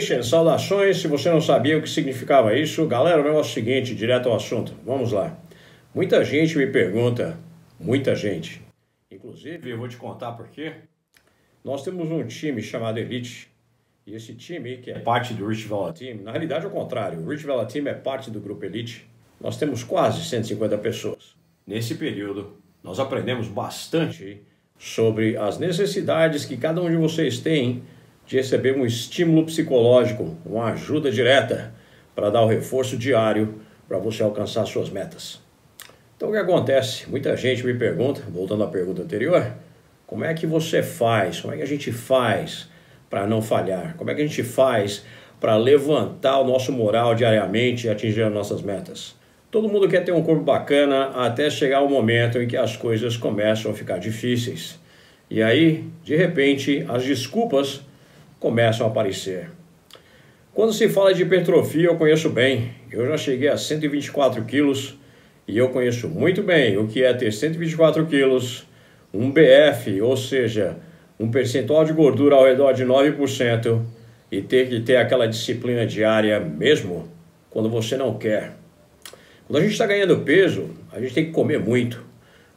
Nation, saudações. Se você não sabia o que significava isso, galera, o negócio é o seguinte, direto ao assunto. Vamos lá. Muita gente me pergunta, muita gente. Inclusive, eu vou te contar por quê. Nós temos um time chamado Elite. E esse time, que é parte do Rich Vela Team, na realidade é o contrário. O Rich Vela Team é parte do grupo Elite. Nós temos quase 150 pessoas. Nesse período, nós aprendemos bastante sobre as necessidades que cada um de vocês tem de receber um estímulo psicológico, uma ajuda direta para dar o reforço diário para você alcançar suas metas. Então o que acontece? Muita gente me pergunta, voltando à pergunta anterior, como é que você faz, como é que a gente faz para não falhar? Como é que a gente faz para levantar o nosso moral diariamente e atingir as nossas metas? Todo mundo quer ter um corpo bacana até chegar o momento em que as coisas começam a ficar difíceis. E aí, de repente, as desculpas começam a aparecer. Quando se fala de hipertrofia, eu conheço bem. Eu já cheguei a 124 quilos e eu conheço muito bem o que é ter 124 quilos, um BF, ou seja, um percentual de gordura ao redor de 9% e ter que ter aquela disciplina diária mesmo quando você não quer. Quando a gente está ganhando peso, a gente tem que comer muito,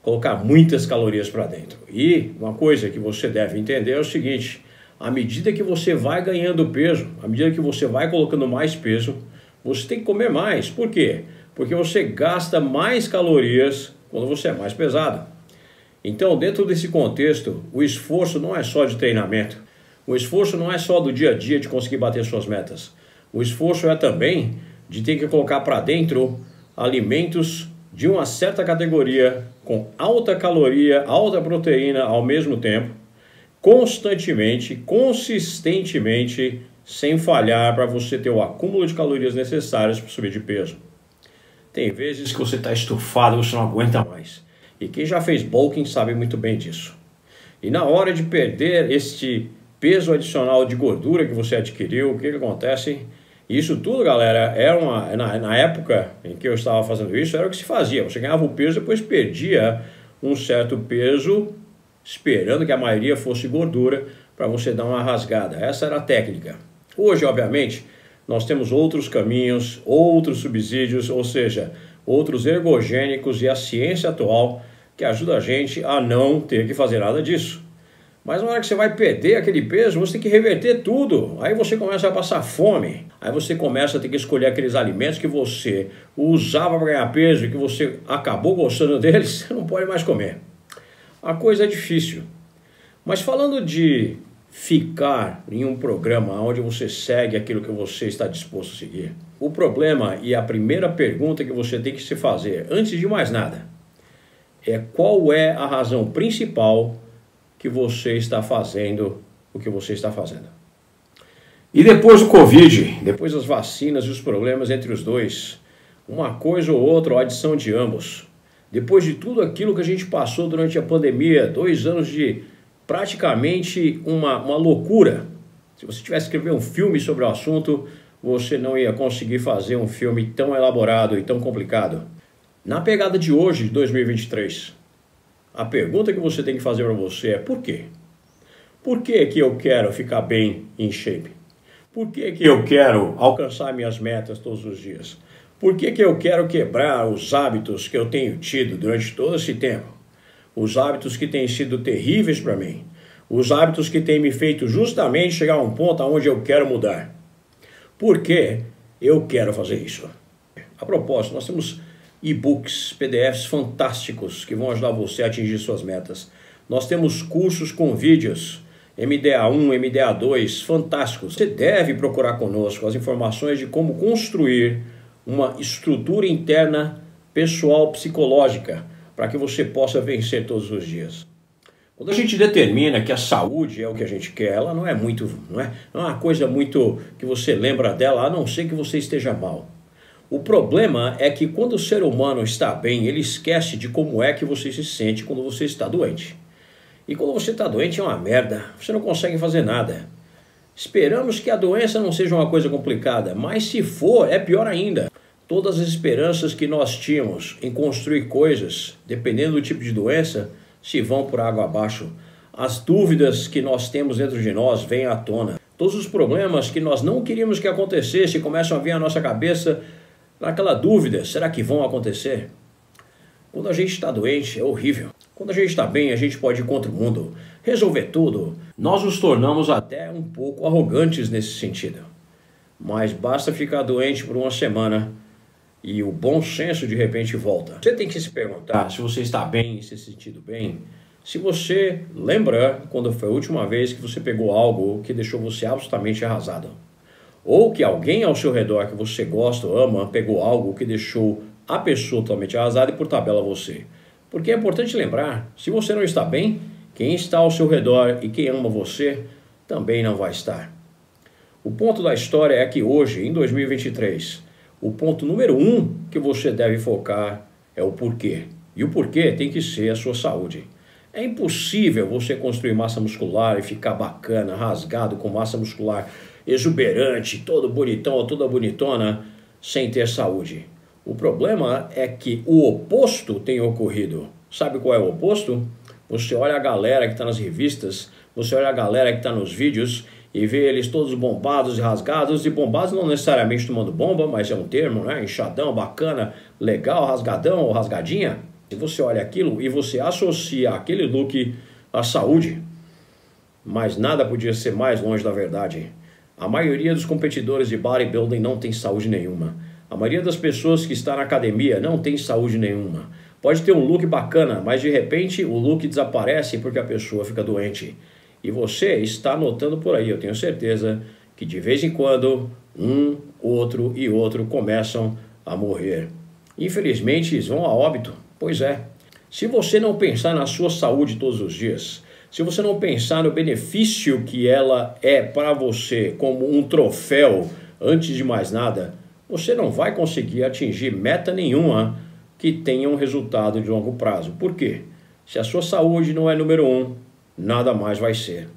colocar muitas calorias para dentro. E uma coisa que você deve entender é o seguinte: à medida que você vai ganhando peso, à medida que você vai colocando mais peso, você tem que comer mais. Por quê? Porque você gasta mais calorias quando você é mais pesado. Então, dentro desse contexto, o esforço não é só de treinamento. O esforço não é só do dia a dia de conseguir bater suas metas. O esforço é também de ter que colocar para dentro alimentos de uma certa categoria, com alta caloria, alta proteína ao mesmo tempo, constantemente, consistentemente, sem falhar, para você ter o acúmulo de calorias necessárias para subir de peso. Tem vezes que você está estufado, você não aguenta mais. E quem já fez bulking sabe muito bem disso. E na hora de perder este peso adicional de gordura que você adquiriu, o que acontece? Isso tudo, galera, na época em que eu estava fazendo isso, era o que se fazia. Você ganhava o peso, depois perdia um certo peso, esperando que a maioria fosse gordura, para você dar uma rasgada. Essa era a técnica. Hoje, obviamente, nós temos outros caminhos, outros subsídios, ou seja, outros ergogênicos e a ciência atual que ajuda a gente a não ter que fazer nada disso. Mas na hora que você vai perder aquele peso, você tem que reverter tudo. Aí você começa a passar fome. Aí você começa a ter que escolher aqueles alimentos que você usava para ganhar peso e que você acabou gostando deles, você não pode mais comer. A coisa é difícil. Mas falando de ficar em um programa onde você segue aquilo que você está disposto a seguir, o problema e a primeira pergunta que você tem que se fazer, antes de mais nada, é qual é a razão principal que você está fazendo o que você está fazendo. E depois do Covid, depois das vacinas e os problemas entre os dois, uma coisa ou outra, ou adição de ambos, depois de tudo aquilo que a gente passou durante a pandemia, 2 anos de praticamente uma loucura. Se você tivesse que escrever um filme sobre o assunto, você não ia conseguir fazer um filme tão elaborado e tão complicado. Na pegada de hoje, de 2023, a pergunta que você tem que fazer para você é: por quê? Por que que eu quero ficar bem em shape? Por que que eu quero alcançar minhas metas todos os dias? Por que que eu quero quebrar os hábitos que eu tenho tido durante todo esse tempo? Os hábitos que têm sido terríveis para mim. Os hábitos que têm me feito justamente chegar a um ponto onde eu quero mudar. Por que eu quero fazer isso? A propósito, nós temos e-books, PDFs fantásticos que vão ajudar você a atingir suas metas. Nós temos cursos com vídeos, MDA1, MDA2, fantásticos. Você deve procurar conosco as informações de como construir uma estrutura interna pessoal psicológica para que você possa vencer todos os dias. Quando a gente determina que a saúde é o que a gente quer, ela não é uma coisa muito que você lembra dela, a não ser que você esteja mal. O problema é que quando o ser humano está bem, ele esquece de como é que você se sente quando você está doente. E quando você está doente é uma merda, você não consegue fazer nada. Esperamos que a doença não seja uma coisa complicada, mas se for, é pior ainda. Todas as esperanças que nós tínhamos em construir coisas, dependendo do tipo de doença, se vão por água abaixo. As dúvidas que nós temos dentro de nós vêm à tona. Todos os problemas que nós não queríamos que acontecesse começam a vir à nossa cabeça naquela dúvida, será que vão acontecer? Quando a gente está doente é horrível. Quando a gente está bem, a gente pode ir contra o mundo, resolver tudo. Nós nos tornamos até um pouco arrogantes nesse sentido. Mas basta ficar doente por uma semana e o bom senso de repente volta. Você tem que se perguntar se você está bem, se sentindo bem. Se você lembra quando foi a última vez que você pegou algo que deixou você absolutamente arrasado. Ou que alguém ao seu redor que você gosta ou ama pegou algo que deixou a pessoa totalmente arrasada e por tabela você. Porque é importante lembrar, se você não está bem, quem está ao seu redor e quem ama você também não vai estar. O ponto da história é que hoje, em 2023, o ponto número 1 que você deve focar é o porquê. E o porquê tem que ser a sua saúde. É impossível você construir massa muscular e ficar bacana, rasgado com massa muscular exuberante, todo bonitão ou toda bonitona, sem ter saúde. O problema é que o oposto tem ocorrido. Sabe qual é o oposto? Você olha a galera que está nas revistas, você olha a galera que está nos vídeos e vê eles todos bombados e rasgados, e bombados não necessariamente tomando bomba, mas é um termo, né? Inchadão, bacana, legal, rasgadão ou rasgadinha. Se você olha aquilo e você associa aquele look à saúde, mas nada podia ser mais longe da verdade. A maioria dos competidores de bodybuilding não tem saúde nenhuma. A maioria das pessoas que está na academia não tem saúde nenhuma. Pode ter um look bacana, mas de repente o look desaparece porque a pessoa fica doente. E você está notando por aí, eu tenho certeza, que de vez em quando um, outro e outro começam a morrer. Infelizmente, eles vão a óbito. Pois é. Se você não pensar na sua saúde todos os dias, se você não pensar no benefício que ela é para você como um troféu, antes de mais nada, você não vai conseguir atingir meta nenhuma que tenha um resultado de longo prazo. Por quê? Se a sua saúde não é número 1, nada mais vai ser.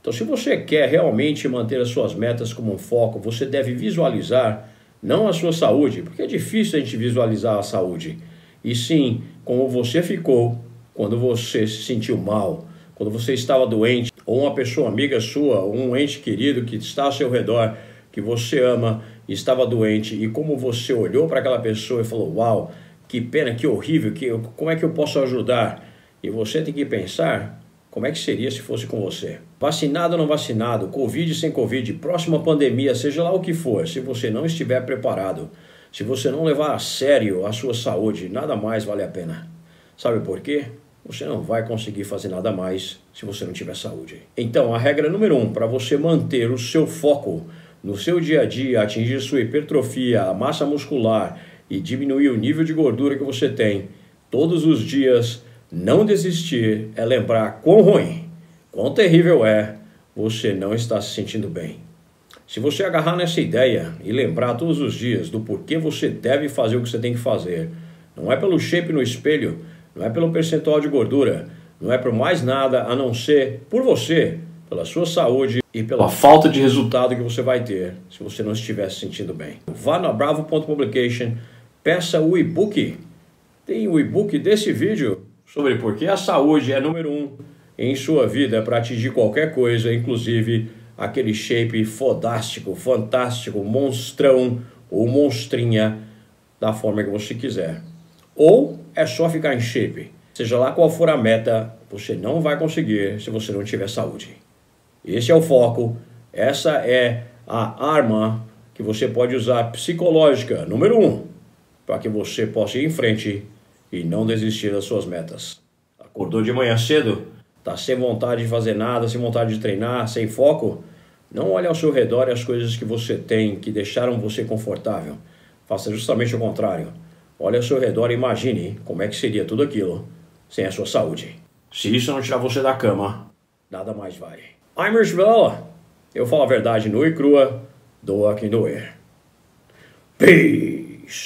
Então, se você quer realmente manter as suas metas como um foco, você deve visualizar não a sua saúde, porque é difícil a gente visualizar a saúde, e sim como você ficou quando você se sentiu mal, quando você estava doente, ou uma pessoa amiga sua, ou um ente querido que está ao seu redor, que você ama, estava doente, e como você olhou para aquela pessoa e falou, uau, que pena, que horrível, como é que eu posso ajudar? E você tem que pensar, como é que seria se fosse com você? Vacinado ou não vacinado, Covid sem Covid, próxima pandemia, seja lá o que for, se você não estiver preparado, se você não levar a sério a sua saúde, nada mais vale a pena. Sabe por quê? Você não vai conseguir fazer nada mais se você não tiver saúde. Então, a regra número 1, para você manter o seu foco no seu dia a dia, atingir sua hipertrofia, a massa muscular e diminuir o nível de gordura que você tem, todos os dias, não desistir, é lembrar quão ruim, quão terrível é você não estar se sentindo bem. Se você agarrar nessa ideia e lembrar todos os dias do porquê você deve fazer o que você tem que fazer, não é pelo shape no espelho, não é pelo percentual de gordura, não é por mais nada a não ser por você, pela sua saúde e pela falta de resultado que você vai ter se você não estiver se sentindo bem. Vá na Bravo.publication, peça o e-book. Tem o e-book desse vídeo sobre por que a saúde é número 1 em sua vida para atingir qualquer coisa, inclusive aquele shape fodástico, fantástico, monstrão ou monstrinha da forma que você quiser. Ou é só ficar em shape. Seja lá qual for a meta, você não vai conseguir se você não tiver saúde. Esse é o foco, essa é a arma que você pode usar psicológica, número 1, para que você possa ir em frente e não desistir das suas metas. Acordou de manhã cedo? Está sem vontade de fazer nada, sem vontade de treinar, sem foco? Não olhe ao seu redor e as coisas que você tem que deixaram você confortável. Faça justamente o contrário. Olhe ao seu redor e imagine como é que seria tudo aquilo sem a sua saúde. Se isso não tirar você da cama, nada mais vale. I'm Rich Villela. Eu falo a verdade nua e crua, doa quem doer. Peace!